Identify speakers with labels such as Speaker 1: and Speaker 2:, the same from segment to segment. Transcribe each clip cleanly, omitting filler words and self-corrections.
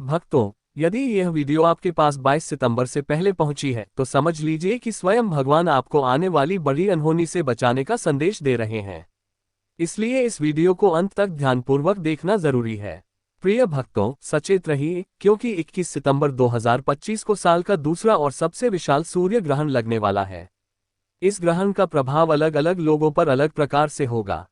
Speaker 1: भक्तों, यदि यह वीडियो आपके पास 22 सितंबर से पहले पहुंची है तो समझ लीजिए कि स्वयं भगवान आपको आने वाली बड़ी अनहोनी से बचाने का संदेश दे रहे हैं। इसलिए इस वीडियो को अंत तक ध्यानपूर्वक देखना जरूरी है। प्रिय भक्तों, सचेत रहिए क्योंकि 21 सितंबर 2025 को साल का दूसरा और सबसे विशाल सूर्य ग्रहण लगने वाला है। इस ग्रहण का प्रभाव अलग अलग लोगों पर अलग प्रकार से होगा।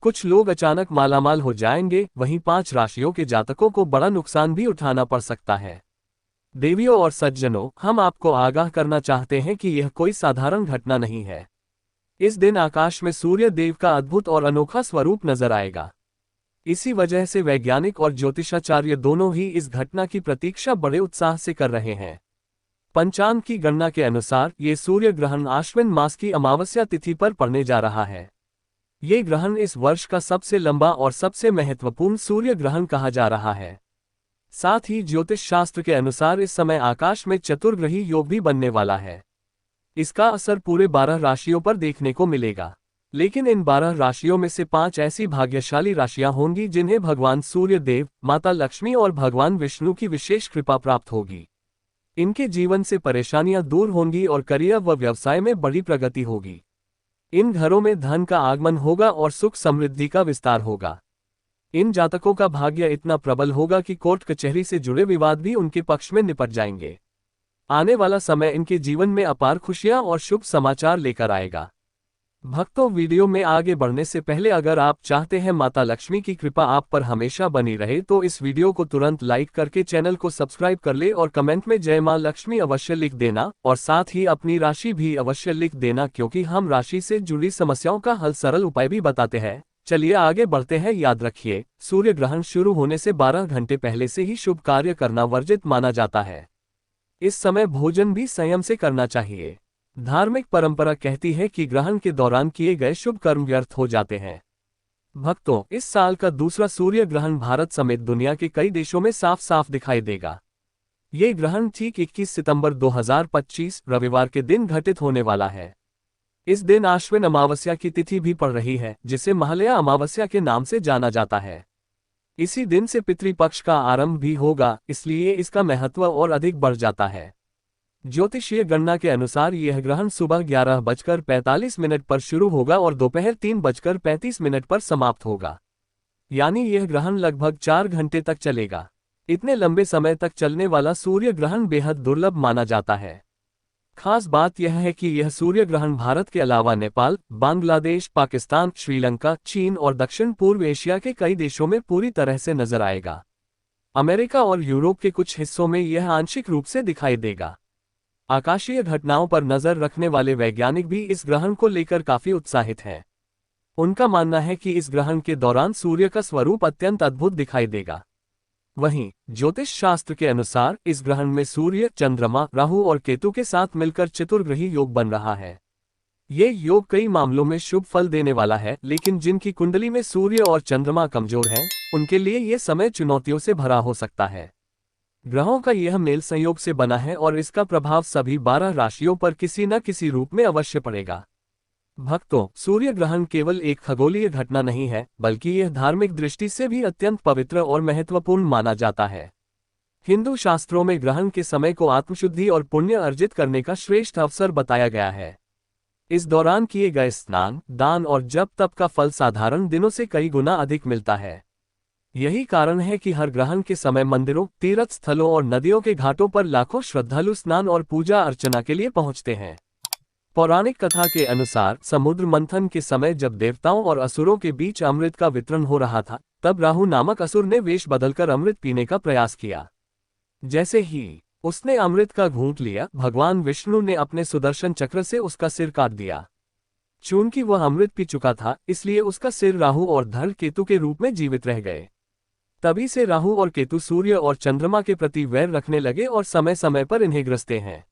Speaker 1: कुछ लोग अचानक मालामाल हो जाएंगे, वहीं 5 राशियों के जातकों को बड़ा नुकसान भी उठाना पड़ सकता है। देवियों और सज्जनों, हम आपको आगाह करना चाहते हैं कि यह कोई साधारण घटना नहीं है। इस दिन आकाश में सूर्य देव का अद्भुत और अनोखा स्वरूप नजर आएगा। इसी वजह से वैज्ञानिक और ज्योतिषाचार्य दोनों ही इस घटना की प्रतीक्षा बड़े उत्साह से कर रहे हैं। पंचांग की गणना के अनुसार ये सूर्य ग्रहण आश्विन मास की अमावस्या तिथि पर पड़ने जा रहा है। ये ग्रहण इस वर्ष का सबसे लंबा और सबसे महत्वपूर्ण सूर्य ग्रहण कहा जा रहा है। साथ ही ज्योतिष शास्त्र के अनुसार इस समय आकाश में चतुर्ग्रही योग भी बनने वाला है। इसका असर पूरे 12 राशियों पर देखने को मिलेगा। लेकिन इन 12 राशियों में से 5 ऐसी भाग्यशाली राशियां होंगी जिन्हें भगवान सूर्य देव, माता लक्ष्मी और भगवान विष्णु की विशेष कृपा प्राप्त होगी। इनके जीवन से परेशानियां दूर होंगी और करियर व व्यवसाय में बड़ी प्रगति होगी। इन घरों में धन का आगमन होगा और सुख समृद्धि का विस्तार होगा। इन जातकों का भाग्य इतना प्रबल होगा कि कोर्ट कचहरी से जुड़े विवाद भी उनके पक्ष में निपट जाएंगे। आने वाला समय इनके जीवन में अपार खुशियां और शुभ समाचार लेकर आएगा। भक्तों, वीडियो में आगे बढ़ने से पहले अगर आप चाहते हैं माता लक्ष्मी की कृपा आप पर हमेशा बनी रहे तो इस वीडियो को तुरंत लाइक करके चैनल को सब्सक्राइब कर ले और कमेंट में जय मां लक्ष्मी अवश्य लिख देना और साथ ही अपनी राशि भी अवश्य लिख देना, क्योंकि हम राशि से जुड़ी समस्याओं का हल सरल उपाय भी बताते हैं। चलिए आगे बढ़ते हैं। याद रखिए, सूर्य ग्रहण शुरू होने से 12 घंटे पहले से ही शुभ कार्य करना वर्जित माना जाता है। इस समय भोजन भी संयम से करना चाहिए। धार्मिक परंपरा कहती है कि ग्रहण के दौरान किए गए शुभ कर्म व्यर्थ हो जाते हैं। भक्तों, इस साल का दूसरा सूर्य ग्रहण भारत समेत दुनिया के कई देशों में साफ साफ दिखाई देगा। ये ग्रहण ठीक 21 सितंबर 2025 रविवार के दिन घटित होने वाला है। इस दिन आश्विन अमावस्या की तिथि भी पड़ रही है, जिसे महालया अमावस्या के नाम से जाना जाता है। इसी दिन से पितृपक्ष का आरंभ भी होगा, इसलिए इसका महत्व और अधिक बढ़ जाता है। ज्योतिषीय गणना के अनुसार यह ग्रहण सुबह 11:45 पर शुरू होगा और दोपहर 3:35 पर समाप्त होगा। यानी यह ग्रहण लगभग 4 घंटे तक चलेगा। इतने लंबे समय तक चलने वाला सूर्य ग्रहण बेहद दुर्लभ माना जाता है। खास बात यह है कि यह सूर्य ग्रहण भारत के अलावा नेपाल, बांग्लादेश, पाकिस्तान, श्रीलंका, चीन और दक्षिण पूर्व एशिया के कई देशों में पूरी तरह से नजर आएगा। अमेरिका और यूरोप के कुछ हिस्सों में यह आंशिक रूप से दिखाई देगा। आकाशीय घटनाओं पर नजर रखने वाले वैज्ञानिक भी इस ग्रहण को लेकर काफी उत्साहित हैं। उनका मानना है कि इस ग्रहण के दौरान सूर्य का स्वरूप अत्यंत अद्भुत दिखाई देगा। वहीं ज्योतिष शास्त्र के अनुसार इस ग्रहण में सूर्य, चंद्रमा, राहु और केतु के साथ मिलकर चतुर्ग्रही योग बन रहा है। ये योग कई मामलों में शुभ फल देने वाला है, लेकिन जिनकी कुंडली में सूर्य और चंद्रमा कमजोर हैं, उनके लिए ये समय चुनौतियों से भरा हो सकता है। ग्रहों का यह मेल संयोग से बना है और इसका प्रभाव सभी 12 राशियों पर किसी न किसी रूप में अवश्य पड़ेगा। भक्तों, सूर्य ग्रहण केवल एक खगोलीय घटना नहीं है, बल्कि यह धार्मिक दृष्टि से भी अत्यंत पवित्र और महत्वपूर्ण माना जाता है। हिंदू शास्त्रों में ग्रहण के समय को आत्मशुद्धि और पुण्य अर्जित करने का श्रेष्ठ अवसर बताया गया है। इस दौरान किए गए स्नान, दान और जप तप का फल साधारण दिनों से कई गुना अधिक मिलता है। यही कारण है कि हर ग्रहण के समय मंदिरों, तीर्थ स्थलों और नदियों के घाटों पर लाखों श्रद्धालु स्नान और पूजा अर्चना के लिए पहुंचते हैं। पौराणिक कथा के अनुसार समुद्र मंथन के समय जब देवताओं और असुरों के बीच अमृत का वितरण हो रहा था, तब राहु नामक असुर ने वेश बदलकर अमृत पीने का प्रयास किया। जैसे ही उसने अमृत का घूंट लिया, भगवान विष्णु ने अपने सुदर्शन चक्र से उसका सिर काट दिया। चूंकि वह अमृत पी चुका था, इसलिए उसका सिर राहु और धड़ केतु के रूप में जीवित रह गए। तभी से राहु और केतु सूर्य और चंद्रमा के प्रति वैर रखने लगे और समय समय पर इन्हें ग्रसते हैं।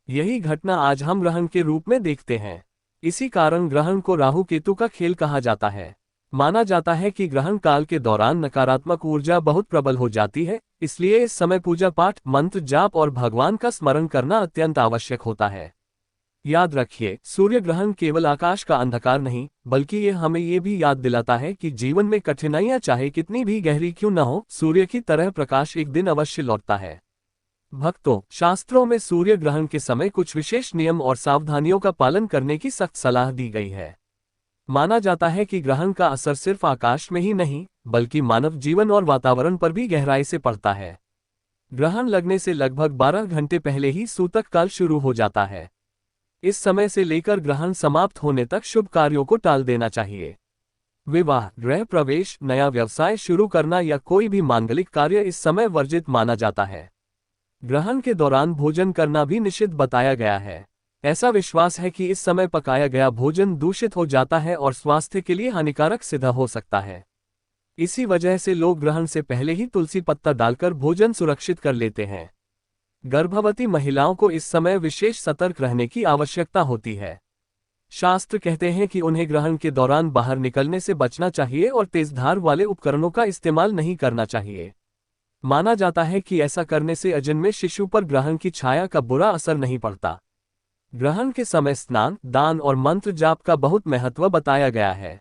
Speaker 1: यही घटना आज हम ग्रहण के रूप में देखते हैं। इसी कारण ग्रहण को राहु केतु का खेल कहा जाता है। माना जाता है कि ग्रहण काल के दौरान नकारात्मक ऊर्जा बहुत प्रबल हो जाती है, इसलिए इस समय पूजा पाठ, मंत्र जाप और भगवान का स्मरण करना अत्यंत आवश्यक होता है। याद रखिए, सूर्य ग्रहण केवल आकाश का अंधकार नहीं, बल्कि ये हमें ये भी याद दिलाता है कि जीवन में कठिनाइयां चाहे कितनी भी गहरी क्यों न हो, सूर्य की तरह प्रकाश एक दिन अवश्य लौटता है। भक्तों, शास्त्रों में सूर्य ग्रहण के समय कुछ विशेष नियम और सावधानियों का पालन करने की सख्त सलाह दी गई है। माना जाता है कि ग्रहण का असर सिर्फ आकाश में ही नहीं, बल्कि मानव जीवन और वातावरण पर भी गहराई से पड़ता है। ग्रहण लगने से लगभग 12 घंटे पहले ही सूतक काल शुरू हो जाता है। इस समय से लेकर ग्रहण समाप्त होने तक शुभ कार्यों को टाल देना चाहिए। विवाह, गृह प्रवेश, नया व्यवसाय शुरू करना या कोई भी मांगलिक कार्य इस समय वर्जित माना जाता है। ग्रहण के दौरान भोजन करना भी निषिद्ध बताया गया है। ऐसा विश्वास है कि इस समय पकाया गया भोजन दूषित हो जाता है और स्वास्थ्य के लिए हानिकारक सिद्ध हो सकता है। इसी वजह से लोग ग्रहण से पहले ही तुलसी पत्ता डालकर भोजन सुरक्षित कर लेते हैं। गर्भवती महिलाओं को इस समय विशेष सतर्क रहने की आवश्यकता होती है। शास्त्र कहते हैं कि उन्हें ग्रहण के दौरान बाहर निकलने से बचना चाहिए और तेजधार वाले उपकरणों का इस्तेमाल नहीं करना चाहिए। माना जाता है कि ऐसा करने से अजन्मे शिशु पर ग्रहण की छाया का बुरा असर नहीं पड़ता। ग्रहण के समय स्नान, दान और मंत्र जाप का बहुत महत्व बताया गया है।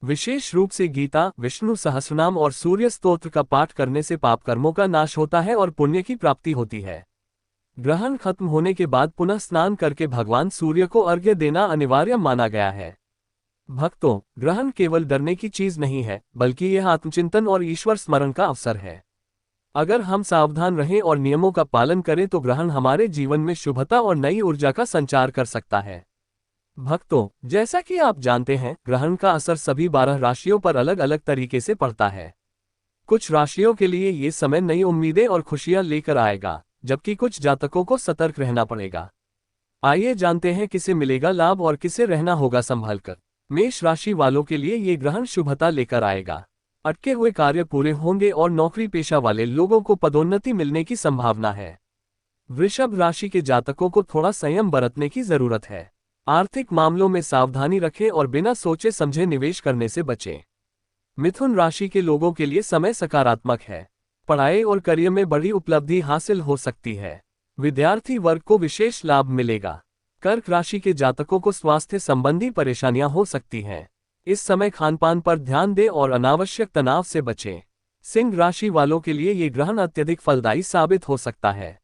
Speaker 1: विशेष रूप से गीता, विष्णु सहस्रनाम और सूर्य स्तोत्र का पाठ करने से पाप कर्मों का नाश होता है और पुण्य की प्राप्ति होती है। ग्रहण खत्म होने के बाद पुनः स्नान करके भगवान सूर्य को अर्घ्य देना अनिवार्य माना गया है। भक्तों, ग्रहण केवल डरने की चीज नहीं है, बल्कि यह आत्मचिंतन और ईश्वर स्मरण का अवसर है। अगर हम सावधान रहें और नियमों का पालन करें तो ग्रहण हमारे जीवन में शुभता और नई ऊर्जा का संचार कर सकता है। भक्तों, जैसा कि आप जानते हैं, ग्रहण का असर सभी 12 राशियों पर अलग अलग तरीके से पड़ता है। कुछ राशियों के लिए ये समय नई उम्मीदें और खुशियां लेकर आएगा, जबकि कुछ जातकों को सतर्क रहना पड़ेगा। आइए जानते हैं किसे मिलेगा लाभ और किसे रहना होगा संभलकर। मेष राशि वालों के लिए ये ग्रहण शुभता लेकर आएगा। अटके हुए कार्य पूरे होंगे और नौकरी पेशा वाले लोगों को पदोन्नति मिलने की संभावना है। वृषभ राशि के जातकों को थोड़ा संयम बरतने की जरूरत है। आर्थिक मामलों में सावधानी रखें और बिना सोचे समझे निवेश करने से बचें। मिथुन राशि के लोगों के लिए समय सकारात्मक है। पढ़ाई और करियर में बड़ी उपलब्धि हासिल हो सकती है। विद्यार्थी वर्ग को विशेष लाभ मिलेगा। कर्क राशि के जातकों को स्वास्थ्य संबंधी परेशानियां हो सकती हैं। इस समय खानपान पर ध्यान दें और अनावश्यक तनाव से बचें। सिंह राशि वालों के लिए ये ग्रहण अत्यधिक फलदायी साबित हो सकता है।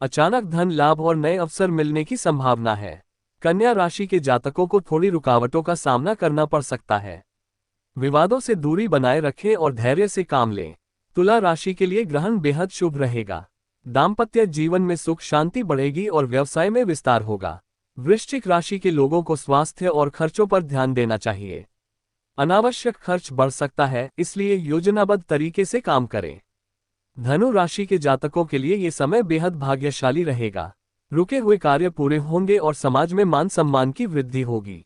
Speaker 1: अचानक धन लाभ और नए अवसर मिलने की संभावना है। कन्या राशि के जातकों को थोड़ी रुकावटों का सामना करना पड़ सकता है। विवादों से दूरी बनाए रखें और धैर्य से काम लें। तुला राशि के लिए ग्रहण बेहद शुभ रहेगा। दाम्पत्य जीवन में सुख शांति बढ़ेगी और व्यवसाय में विस्तार होगा। वृश्चिक राशि के लोगों को स्वास्थ्य और खर्चों पर ध्यान देना चाहिए। अनावश्यक खर्च बढ़ सकता है, इसलिए योजनाबद्ध तरीके से काम करें। धनु राशि के जातकों के लिए ये समय बेहद भाग्यशाली रहेगा। रुके हुए कार्य पूरे होंगे और समाज में मान सम्मान की वृद्धि होगी।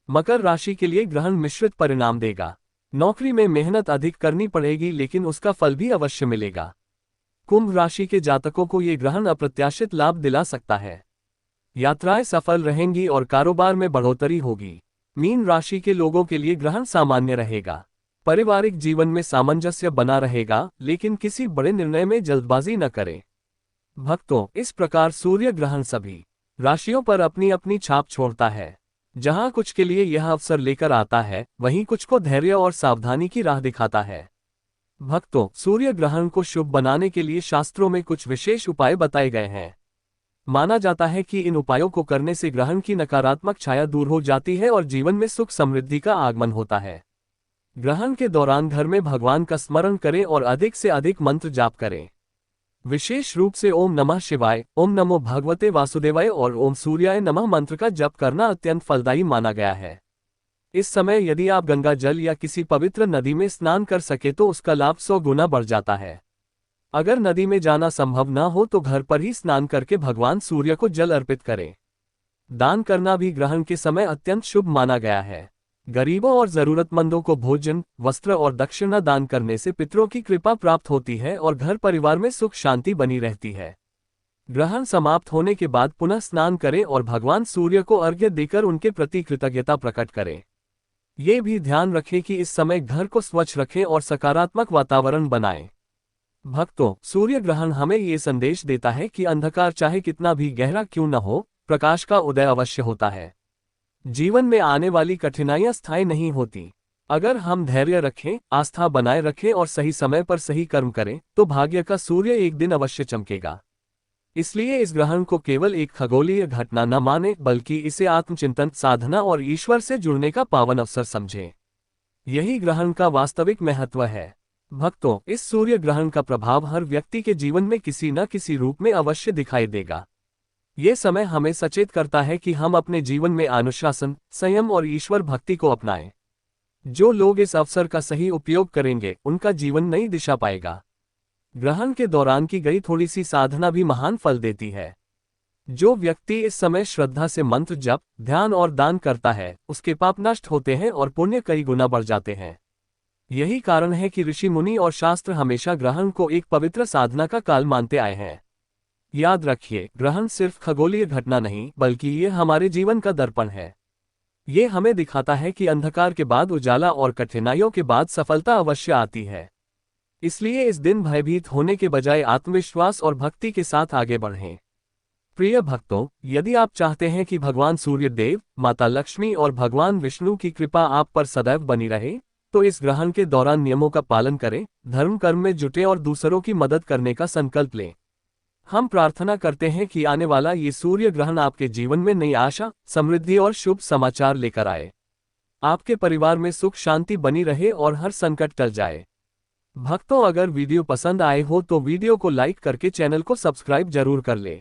Speaker 1: मकर राशि के लिए ग्रहण मिश्रित परिणाम देगा। नौकरी में मेहनत अधिक करनी पड़ेगी, लेकिन उसका फल भी अवश्य मिलेगा। कुंभ राशि के जातकों को ये ग्रहण अप्रत्याशित लाभ दिला सकता है। यात्राएं सफल रहेंगी और कारोबार में बढ़ोतरी होगी। मीन राशि के लोगों के लिए ग्रहण सामान्य रहेगा। पारिवारिक जीवन में सामंजस्य बना रहेगा, लेकिन किसी बड़े निर्णय में जल्दबाजी न करें। भक्तों, इस प्रकार सूर्य ग्रहण सभी राशियों पर अपनी अपनी छाप छोड़ता है। जहां कुछ के लिए यह अवसर लेकर आता है, वहीं कुछ को धैर्य और सावधानी की राह दिखाता है। भक्तों, सूर्य ग्रहण को शुभ बनाने के लिए शास्त्रों में कुछ विशेष उपाय बताए गए हैं। माना जाता है कि इन उपायों को करने से ग्रहण की नकारात्मक छाया दूर हो जाती है और जीवन में सुख समृद्धि का आगमन होता है। ग्रहण के दौरान घर में भगवान का स्मरण करें और अधिक से अधिक मंत्र जाप करें। विशेष रूप से ओम नमः शिवाय, ओम नमो भगवते वासुदेवाय और ओम सूर्याय नमः मंत्र का जप करना अत्यंत फलदायी माना गया है। इस समय यदि आप गंगा जल या किसी पवित्र नदी में स्नान कर सके तो उसका लाभ 100 गुना बढ़ जाता है। अगर नदी में जाना संभव न हो तो घर पर ही स्नान करके भगवान सूर्य को जल अर्पित करें। दान करना भी ग्रहण के समय अत्यंत शुभ माना गया है। गरीबों और जरूरतमंदों को भोजन, वस्त्र और दक्षिणा दान करने से पितरों की कृपा प्राप्त होती है और घर परिवार में सुख शांति बनी रहती है। ग्रहण समाप्त होने के बाद पुनः स्नान करें और भगवान सूर्य को अर्घ्य देकर उनके प्रति कृतज्ञता प्रकट करें। ये भी ध्यान रखें कि इस समय घर को स्वच्छ रखें और सकारात्मक वातावरण बनाएं। भक्तों, सूर्य ग्रहण हमें ये संदेश देता है कि अंधकार चाहे कितना भी गहरा क्यों न हो, प्रकाश का उदय अवश्य होता है। जीवन में आने वाली कठिनाइयां स्थायी नहीं होती। अगर हम धैर्य रखें, आस्था बनाए रखें और सही समय पर सही कर्म करें, तो भाग्य का सूर्य एक दिन अवश्य चमकेगा। इसलिए इस ग्रहण को केवल एक खगोलीय घटना न माने, बल्कि इसे आत्मचिंतन, साधना और ईश्वर से जुड़ने का पावन अवसर समझें। यही ग्रहण का वास्तविक महत्व है। भक्तों, इस सूर्य ग्रहण का प्रभाव हर व्यक्ति के जीवन में किसी न किसी रूप में अवश्य दिखाई देगा। ये समय हमें सचेत करता है कि हम अपने जीवन में अनुशासन, संयम और ईश्वर भक्ति को अपनाएं। जो लोग इस अवसर का सही उपयोग करेंगे, उनका जीवन नई दिशा पाएगा। ग्रहण के दौरान की गई थोड़ी सी साधना भी महान फल देती है। जो व्यक्ति इस समय श्रद्धा से मंत्र जप, ध्यान और दान करता है, उसके पाप नष्ट होते हैं और पुण्य कई गुना बढ़ जाते हैं। यही कारण है कि ऋषि मुनि और शास्त्र हमेशा ग्रहण को एक पवित्र साधना का काल मानते आए हैं। याद रखिए, ग्रहण सिर्फ खगोलीय घटना नहीं, बल्कि ये हमारे जीवन का दर्पण है। ये हमें दिखाता है कि अंधकार के बाद उजाला और कठिनाइयों के बाद सफलता अवश्य आती है। इसलिए इस दिन भयभीत होने के बजाय आत्मविश्वास और भक्ति के साथ आगे बढ़ें। प्रिय भक्तों, यदि आप चाहते हैं कि भगवान सूर्य देव, माता लक्ष्मी और भगवान विष्णु की कृपा आप पर सदैव बनी रहे, तो इस ग्रहण के दौरान नियमों का पालन करें, धर्म कर्म में जुटे और दूसरों की मदद करने का संकल्प लें। हम प्रार्थना करते हैं कि आने वाला ये सूर्य ग्रहण आपके जीवन में नई आशा, समृद्धि और शुभ समाचार लेकर आए। आपके परिवार में सुख शांति बनी रहे और हर संकट टल जाए। भक्तों, अगर वीडियो पसंद आए हो तो वीडियो को लाइक करके चैनल को सब्सक्राइब जरूर कर ले।